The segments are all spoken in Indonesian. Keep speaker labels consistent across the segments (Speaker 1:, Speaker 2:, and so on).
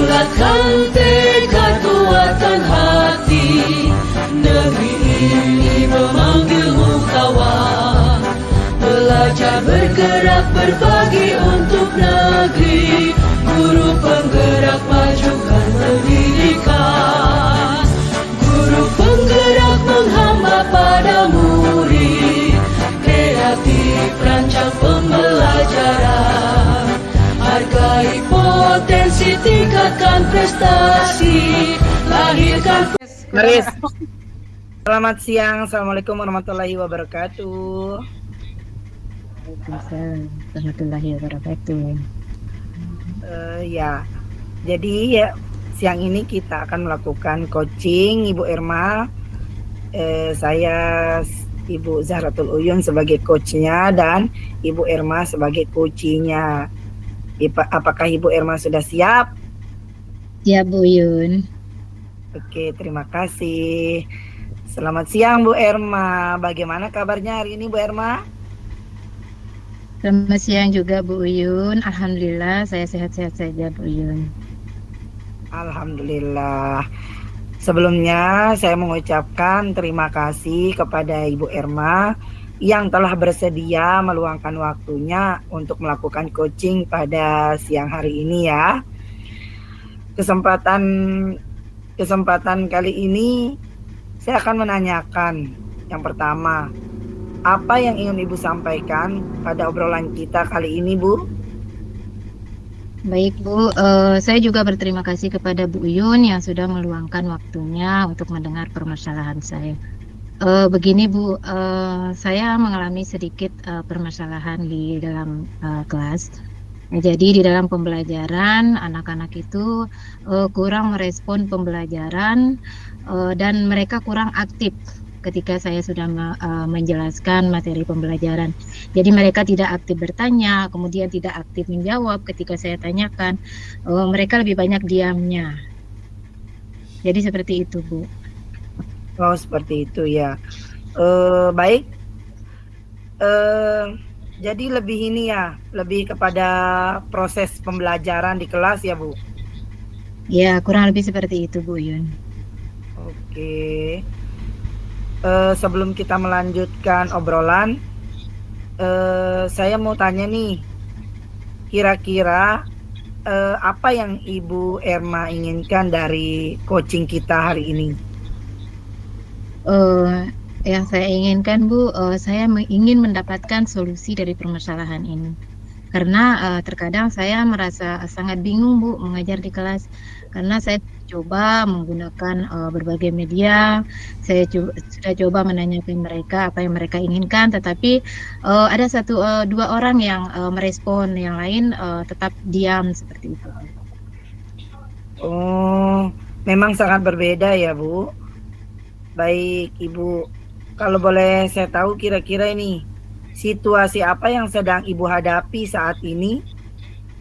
Speaker 1: Bulatkan tekad, kuatkan hati, negeri ini memanggilmu kawan. Belajar, bergerak, berbagi untuk negeri. Guru penggerak, majukan pendidikan. Guru penggerak menghamba pada murid. Kreatif, rancang pembelajaran. Hargai potensi, tingkatkan prestasi. Lahirkan
Speaker 2: Maris. Selamat siang. Assalamualaikum warahmatullahi wabarakatuh.
Speaker 3: Waalaikumsalam warahmatullahi wabarakatuh.
Speaker 2: Ya, jadi ya siang ini kita akan melakukan coaching Ibu Irma. Saya Ibu Zahratul Uyun sebagai coachnya dan Ibu Irma sebagai coachingnya. Apakah Ibu Irma sudah siap?
Speaker 3: Ya Bu Yun.
Speaker 2: Oke, terima kasih. Selamat siang Bu Irma. Bagaimana kabarnya hari ini Bu Irma?
Speaker 3: Selamat siang juga Bu Uyun. Alhamdulillah saya sehat-sehat saja Bu Uyun.
Speaker 2: Alhamdulillah. Sebelumnya saya mengucapkan terima kasih kepada Ibu Irma yang telah bersedia meluangkan waktunya untuk melakukan coaching pada siang hari ini ya. Kesempatan kali ini saya akan menanyakan yang pertama, apa yang ingin Ibu sampaikan pada obrolan kita kali ini, Bu?
Speaker 3: Baik Bu, saya juga berterima kasih kepada Bu Uyun yang sudah meluangkan waktunya untuk mendengar permasalahan saya. Begini Bu, saya mengalami sedikit permasalahan di dalam kelas. Jadi di dalam pembelajaran anak-anak itu kurang merespon pembelajaran dan mereka kurang aktif ketika saya sudah menjelaskan materi pembelajaran. Jadi mereka tidak aktif bertanya, kemudian tidak aktif menjawab ketika saya tanyakan. Mereka lebih banyak diamnya. Jadi seperti itu Bu.
Speaker 2: Oh seperti itu ya. Baik. Jadi lebih ini ya, lebih kepada proses pembelajaran di kelas ya Bu?
Speaker 3: Ya kurang lebih seperti itu Bu Yun.
Speaker 2: Oke. Sebelum kita melanjutkan obrolan, saya mau tanya nih, kira-kira apa yang Ibu Irma inginkan dari coaching kita hari ini?
Speaker 3: Yang saya inginkan Bu, saya ingin mendapatkan solusi dari permasalahan ini. Karena terkadang saya merasa sangat bingung Bu mengajar di kelas, karena saya coba menggunakan berbagai media, saya sudah coba menanyakan mereka apa yang mereka inginkan, tetapi ada dua orang yang merespon, yang lain tetap diam seperti itu.
Speaker 2: Oh, memang sangat berbeda ya Bu. Baik Ibu, kalau boleh saya tahu kira-kira ini situasi apa yang sedang Ibu hadapi saat ini?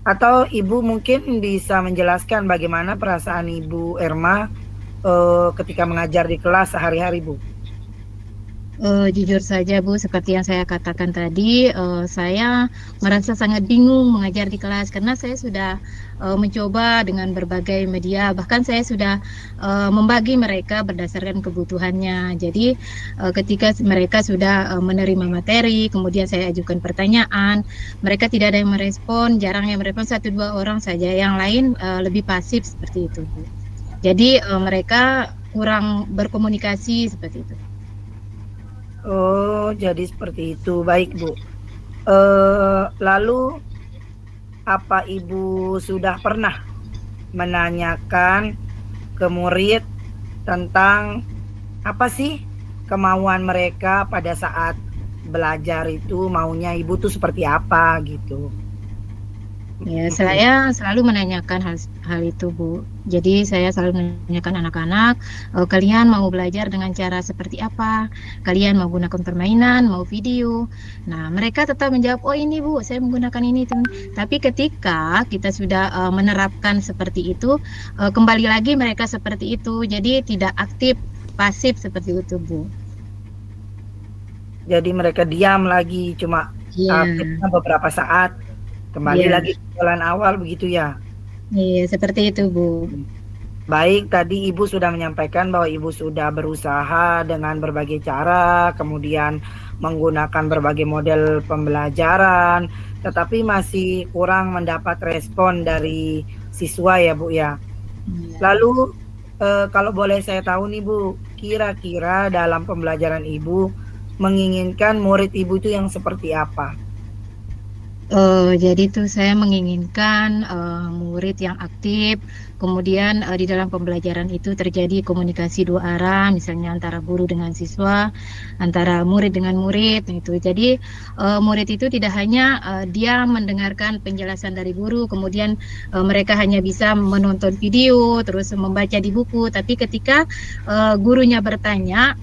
Speaker 2: Atau Ibu mungkin bisa menjelaskan bagaimana perasaan Ibu Irma ketika mengajar di kelas sehari-hari Bu?
Speaker 3: Jujur saja Bu, seperti yang saya katakan tadi, saya merasa sangat bingung mengajar di kelas karena saya sudah mencoba dengan berbagai media, bahkan saya sudah membagi mereka berdasarkan kebutuhannya. Jadi ketika mereka sudah menerima materi, kemudian saya ajukan pertanyaan, mereka tidak ada yang merespon, jarang yang merespon, 1-2 orang saja, yang lain lebih pasif seperti itu Bu. Jadi mereka kurang berkomunikasi seperti itu.
Speaker 2: Oh, jadi seperti itu. Baik, Bu. Lalu apa Ibu sudah pernah menanyakan ke murid tentang apa sih kemauan mereka pada saat belajar itu, maunya Ibu tuh seperti apa gitu?
Speaker 3: Ya, saya selalu menanyakan hal itu, Bu. Jadi saya selalu menanyakan anak-anak, kalian mau belajar dengan cara seperti apa? Kalian mau gunakan permainan, mau video? Nah, mereka tetap menjawab, oh ini Bu, saya menggunakan ini. Tapi ketika kita sudah menerapkan seperti itu, kembali lagi mereka seperti itu. Jadi tidak aktif, pasif seperti itu, Bu.
Speaker 2: Jadi mereka diam lagi, cuma aktifnya beberapa saat. Kembali lagi ke jalan awal begitu ya?
Speaker 3: Iya, seperti itu, Bu.
Speaker 2: Baik, tadi Ibu sudah menyampaikan bahwa Ibu sudah berusaha dengan berbagai cara, kemudian menggunakan berbagai model pembelajaran, tetapi masih kurang mendapat respon dari siswa ya Bu ya.
Speaker 3: Iya.
Speaker 2: Lalu kalau boleh saya tahu nih Bu, kira-kira dalam pembelajaran Ibu menginginkan murid Ibu itu yang seperti apa?
Speaker 3: Jadi tuh saya menginginkan murid yang aktif, kemudian di dalam pembelajaran itu terjadi komunikasi dua arah, misalnya antara guru dengan siswa, antara murid dengan murid, itu. Jadi murid itu tidak hanya dia mendengarkan penjelasan dari guru, kemudian mereka hanya bisa menonton video, terus membaca di buku, tapi ketika gurunya bertanya,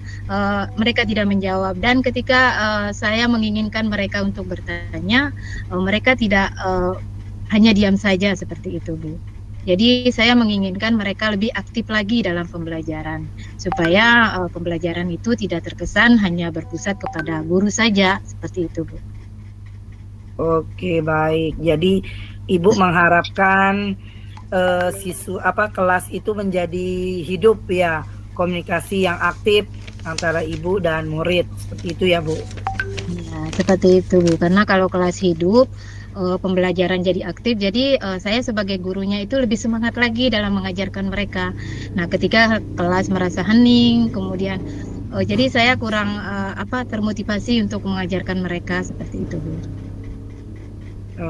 Speaker 3: mereka tidak menjawab. Dan ketika saya menginginkan mereka untuk bertanya, mereka tidak hanya diam saja seperti itu, Bu. Jadi saya menginginkan mereka lebih aktif lagi dalam pembelajaran supaya pembelajaran itu tidak terkesan hanya berpusat kepada guru saja seperti itu, Bu.
Speaker 2: Oke, baik. Jadi Ibu mengharapkan kelas itu menjadi hidup ya, komunikasi yang aktif antara ibu dan murid, seperti itu ya Bu.
Speaker 3: Ya, seperti itu, Bu. Karena kalau kelas hidup, pembelajaran jadi aktif, jadi saya sebagai gurunya itu lebih semangat lagi dalam mengajarkan mereka. Nah, ketika kelas merasa hening, kemudian jadi saya kurang termotivasi untuk mengajarkan mereka seperti itu, Bu.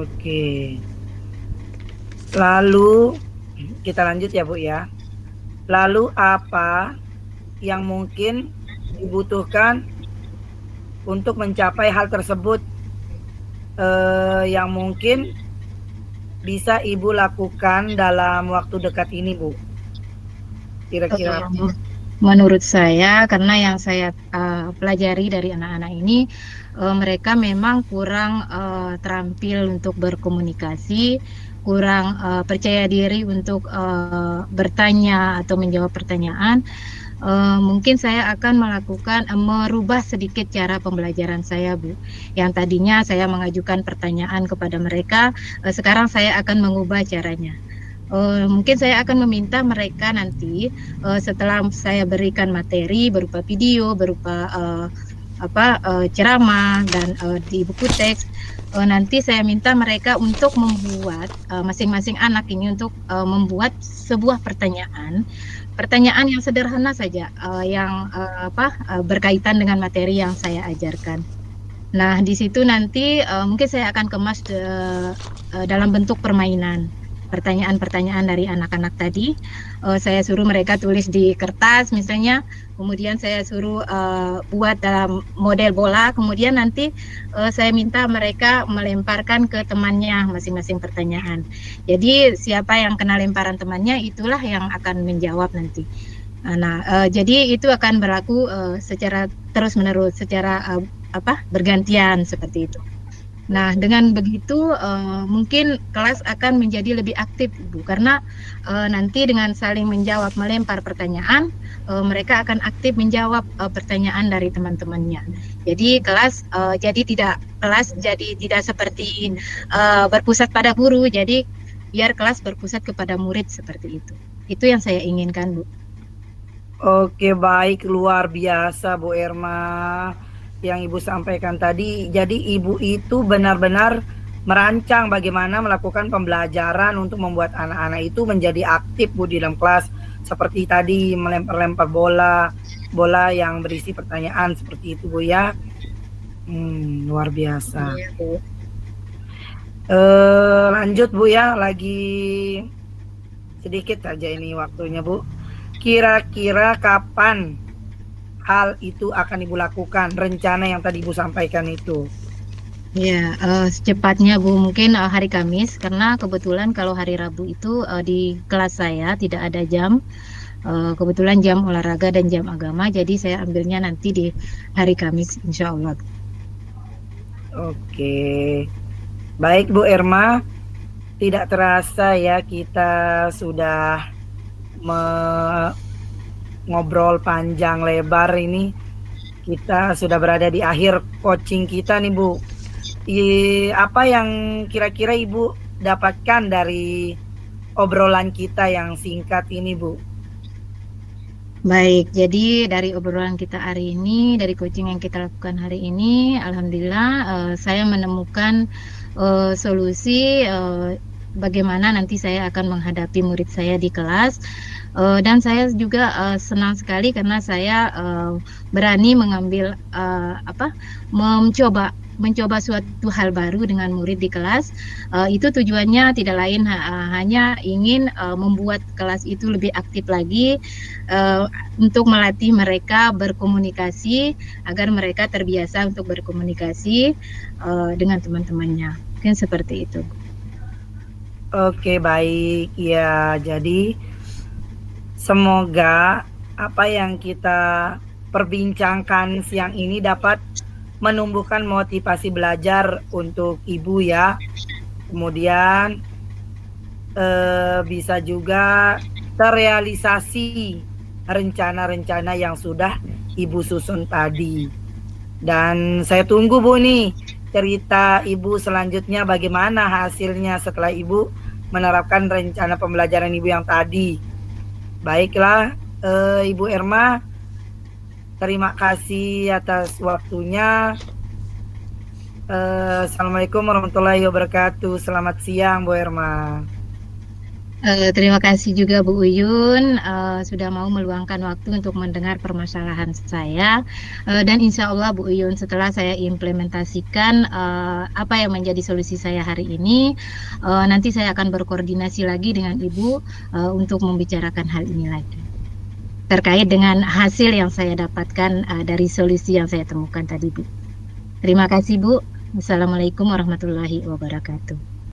Speaker 2: Oke. Lalu kita lanjut ya Bu ya. Lalu apa yang mungkin dibutuhkan untuk mencapai hal tersebut yang mungkin bisa Ibu lakukan dalam waktu dekat ini, Bu? Kira-kira.
Speaker 3: Menurut saya, karena yang saya pelajari dari anak-anak ini, mereka memang kurang terampil untuk berkomunikasi, kurang percaya diri untuk bertanya atau menjawab pertanyaan. Mungkin saya akan merubah sedikit cara pembelajaran saya, Bu. Yang tadinya saya mengajukan pertanyaan kepada mereka, sekarang saya akan mengubah caranya. Mungkin saya akan meminta mereka nanti setelah saya berikan materi berupa video, berupa ceramah dan di buku teks, nanti saya minta mereka untuk membuat masing-masing anak ini untuk membuat sebuah pertanyaan yang sederhana saja yang berkaitan dengan materi yang saya ajarkan. Nah, di situ nanti mungkin saya akan kemas dalam bentuk permainan. Pertanyaan-pertanyaan dari anak-anak tadi, saya suruh mereka tulis di kertas misalnya, kemudian saya suruh buat dalam model bola, kemudian nanti saya minta mereka melemparkan ke temannya masing-masing pertanyaan. Jadi siapa yang kena lemparan temannya, itulah yang akan menjawab nanti. Nah, jadi itu akan berlaku secara terus-menerus, secara bergantian seperti itu. Nah, dengan begitu mungkin kelas akan menjadi lebih aktif, Bu, karena nanti dengan saling menjawab, melempar pertanyaan, mereka akan aktif menjawab pertanyaan dari teman-temannya. Jadi kelas jadi tidak seperti berpusat pada guru, jadi biar kelas berpusat kepada murid seperti itu. Itu yang saya inginkan, Bu.
Speaker 2: Oke, baik, luar biasa Bu Erma yang Ibu sampaikan tadi. Jadi Ibu itu benar-benar merancang bagaimana melakukan pembelajaran untuk membuat anak-anak itu menjadi aktif Bu di dalam kelas, seperti tadi melempar-lempar bola yang berisi pertanyaan seperti itu Bu ya. Luar biasa.
Speaker 3: Iya, Bu.
Speaker 2: Lanjut Bu ya, lagi sedikit saja ini waktunya Bu. Kira-kira kapan hal itu akan Ibu lakukan, rencana yang tadi Ibu sampaikan itu?
Speaker 3: Ya, secepatnya Bu, mungkin hari Kamis, karena kebetulan kalau hari Rabu itu di kelas saya tidak ada jam, kebetulan jam olahraga dan jam agama, jadi saya ambilnya nanti di hari Kamis, insya Allah.
Speaker 2: Oke, baik Bu Erma, tidak terasa ya kita sudah ngobrol panjang lebar ini. Kita sudah berada di akhir coaching kita nih Bu. Apa yang kira-kira Ibu dapatkan dari obrolan kita yang singkat ini, Bu.
Speaker 3: Baik, jadi dari obrolan kita hari ini, dari coaching yang kita lakukan hari ini, alhamdulillah saya menemukan solusi bagaimana nanti saya akan menghadapi murid saya di kelas. Dan saya juga senang sekali karena saya berani mengambil mencoba suatu hal baru dengan murid di kelas. Itu tujuannya tidak lain hanya ingin membuat kelas itu lebih aktif lagi, untuk melatih mereka berkomunikasi agar mereka terbiasa untuk berkomunikasi dengan teman-temannya. Mungkin seperti itu.
Speaker 2: Oke, baik. Ya, jadi semoga apa yang kita perbincangkan siang ini dapat menumbuhkan motivasi belajar untuk Ibu ya. Kemudian bisa juga terrealisasi rencana-rencana yang sudah Ibu susun tadi. Dan saya tunggu Bu nih cerita Ibu selanjutnya bagaimana hasilnya setelah Ibu menerapkan rencana pembelajaran Ibu yang tadi. Baiklah, Ibu Erma, terima kasih atas waktunya. Assalamualaikum warahmatullahi wabarakatuh. Selamat siang, Bu Erma.
Speaker 3: Terima kasih juga Bu Uyun sudah mau meluangkan waktu untuk mendengar permasalahan saya, dan insya Allah Bu Uyun setelah saya implementasikan apa yang menjadi solusi saya hari ini, nanti saya akan berkoordinasi lagi dengan Ibu untuk membicarakan hal ini lagi terkait dengan hasil yang saya dapatkan dari solusi yang saya temukan tadi Bu. Terima kasih Bu. Wassalamualaikum warahmatullahi wabarakatuh.